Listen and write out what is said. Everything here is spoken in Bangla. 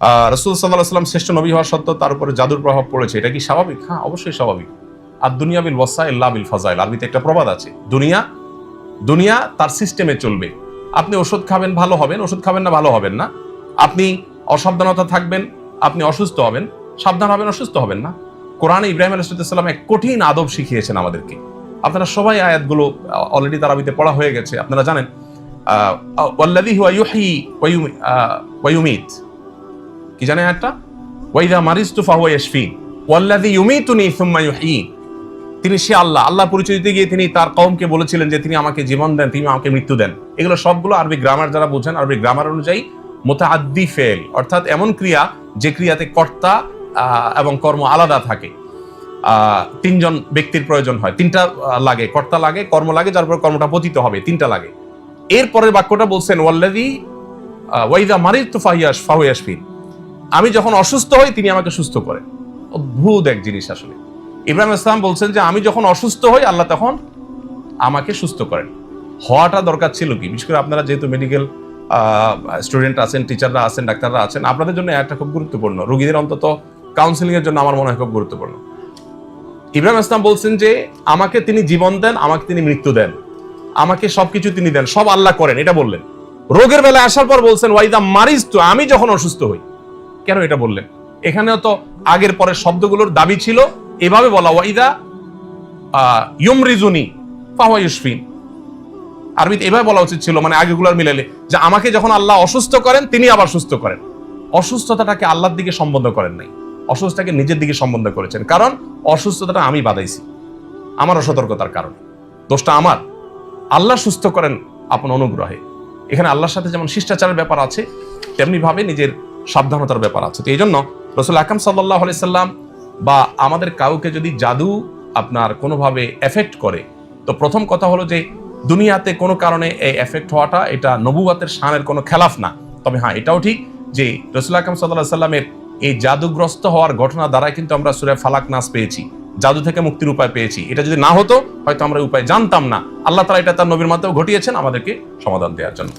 রাসূল সাল্লাল্লাহু আলাইহি ওয়াসাল্লাম শ্রেষ্ঠ নবী হওয়া সত্ত্বেও তার উপরে জাদুর প্রভাব পড়েছে, এটা কি স্বাভাবিক? হ্যাঁ, অবশ্যই স্বাভাবিক। আর দুনিয়া বিল ওয়াসাইল লা বিল ফাজাইল, আরবিতে একটা প্রবাদ আছে, দুনিয়া তার সিস্টেমে চলবে। আপনি ওষুধ খাবেন ভালো হবেন, ওষুধ খাবেন না ভালো হবেন না। আপনি অসাবধানতা থাকবেন, আপনি অসুস্থ হবেন, সাবধান হবেন, অসুস্থ হবেন না। কোরআনে ইব্রাহিম আলাইহিস সালাম এক কঠিন আদব শিখিয়েছেন আমাদেরকে। আপনারা সবাই আয়াতগুলো অলরেডি তারাবিতে পড়া হয়ে গেছে, আপনারা জানেন। ওয়াল্লাযী হুয়া ইউহয়ী ওয়া ইউমীত, কি জানেন আয়াতটা? ওয়া ইযা মারিজতু ফাহুয়া ইয়াশফিন ওয়াল্লাযী ইউমীতুনি সুম্মা ইউহয়ীন। তিনি সে আল্লাহ পরিচয় দিতে গিয়ে তিনি তার কওমকে বলেছিলেন যে তিনি আমাকে জীবন দেন, তিনি আমাকে মৃত্যু দেন। এগুলো সবগুলো আরবি গ্রামার যারা বোঝেন, আরবি গ্রামার অনুযায়ী মুতাআদ্দি ফেল, অর্থাৎ এমন ক্রিয়া যে ক্রিয়াতে কর্তা এবং কর্ম আলাদা থাকে। তিনজন ব্যক্তির প্রয়োজন হয়, তিনটা লাগে, কর্তা লাগে, কর্ম লাগে, যার পর কর্মটা পতিত হবে, তিনটা লাগে। এর পরের বাক্যটা বলছেন ওয়াল্লাযী ওয়া ইযা মারিজতু ফাহুয়া ইয়াশফিন, আমি যখন অসুস্থ হই তিনি আমাকে সুস্থ করেন। অদ্ভুত এক জিনিস আসলে। ইব্রাহিম আলাইহিস সালাম বলছেন যে আমি যখন অসুস্থ হই আল্লাহ তখন আমাকে সুস্থ করেন। হওয়াটা দরকার ছিল কি? বিশেষ করে আপনারা যেহেতু মেডিকেল স্টুডেন্ট আছেন, টিচাররা আছেন, ডাক্তাররা আছেন, আপনাদের জন্য একটা খুব গুরুত্বপূর্ণ, রোগীদের অন্তত কাউন্সিলিং এর জন্য আমার মনে হয় খুব গুরুত্বপূর্ণ। ইব্রাহিম আলাইহিস সালাম বলছেন যে আমাকে তিনি জীবন দেন, আমাকে তিনি মৃত্যু দেন, আমাকে সবকিছু তিনি দেন, সব আল্লাহ করেন, এটা বললেন। রোগের বেলায় আসার পর বলছেন ওয়া ইযা মারিজতু, আমি যখন অসুস্থ হই। কেন এটা বললেন? এখানেও তো আগের পরের শব্দগুলোর দাবি ছিল এভাবে বলা, ওয়া ইযা ইউমরিজুনি ফাহুয়া ইউশফিন। আরবিতে এভাবে বলা উচিত ছিল, মানে আগেগুলোর মিলালে, যে আমাকে যখন আল্লাহ অসুস্থ করেন তিনি আবার সুস্থ করেন। অসুস্থতাটাকে আল্লাহর দিকে সম্বন্ধ করেন নাই, অসুস্থতাকে নিজের দিকে সম্বন্ধ করেছেন। কারণ অসুস্থতাটা আমি বাধাইছি, আমার অসতর্কতার কারণে, দোষটা আমার। আল্লাহ সুস্থ করেন আপন অনুগ্রহে। এখানে আল্লাহর সাথে যেমন শিষ্টাচারের ব্যাপার আছে, তেমনি ভাবে নিজের সাবধানতার ব্যাপার আছে। তো এই জন্য রাসূল আকরাম সাল্লাল্লাহু আলাইহি সাল্লাম বা আমাদের কাউকে যদি জাদু আপনার কোনোভাবে এফেক্ট করে, তো প্রথম কথা হলো যে দুনিয়াতে কোনো কারণে এই এফেক্ট হওয়াটা এটা নবুয়তের শানের কোনো খেলাফ না। তবে হ্যাঁ, এটাও ঠিক যে রাসূল আকরাম সাল্লাল্লাহু আলাইহি সাল্লামের এই জাদুগ্রস্ত হওয়ার ঘটনা দ্বারাই কিন্তু আমরা সূরা ফালাক নাস পেয়েছি, জাদু থেকে মুক্তির উপায় পেয়েছি। এটা যদি না হতো হয়তো আমরা উপায় জানতাম না। আল্লাহ তাআলা এটা তার নবীর মাধ্যমে ঘটিয়েছেন আমাদেরকে সমাধান দেওয়ার জন্য।